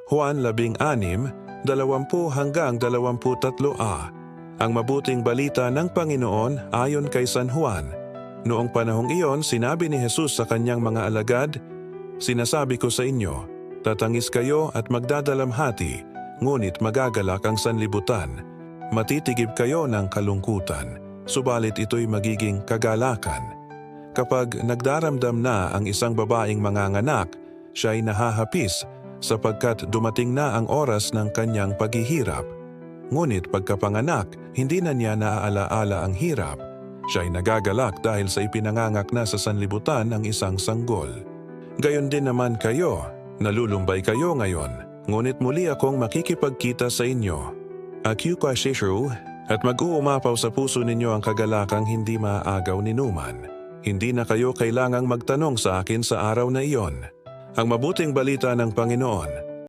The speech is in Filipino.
Juan 16:20 hanggang 23a. Ang mabuting balita ng Panginoon ayon kay San Juan. Noong panahong iyon, sinabi ni Jesus sa kanyang mga alagad, "Sinasabi ko sa inyo, tatangis kayo at magdadalamhati, ngunit magagalak ang sanlibutan. Matitigib kayo ng kalungkutan, subalit ito'y magiging kagalakan. Kapag nagdaramdam na ang isang babaeng manganganak, siya'y nahahapis sapagkat dumating na ang oras ng kanyang paghihirap. Ngunit pagkapanganak, hindi na niya naaalaala ang hirap. Siya'y nagagalak dahil sa ipinangangak na sa sanlibutan ng isang sanggol. Gayon din naman kayo, nalulumbay kayo ngayon, ngunit muli akong makikipagkita sa inyo. Akyuka shishu, at mag-uumapaw sa puso ninyo ang kagalakang hindi maaagaw ni Numan. Hindi na kayo kailangang magtanong sa akin sa araw na iyon. Ang mabuting balita ng Panginoon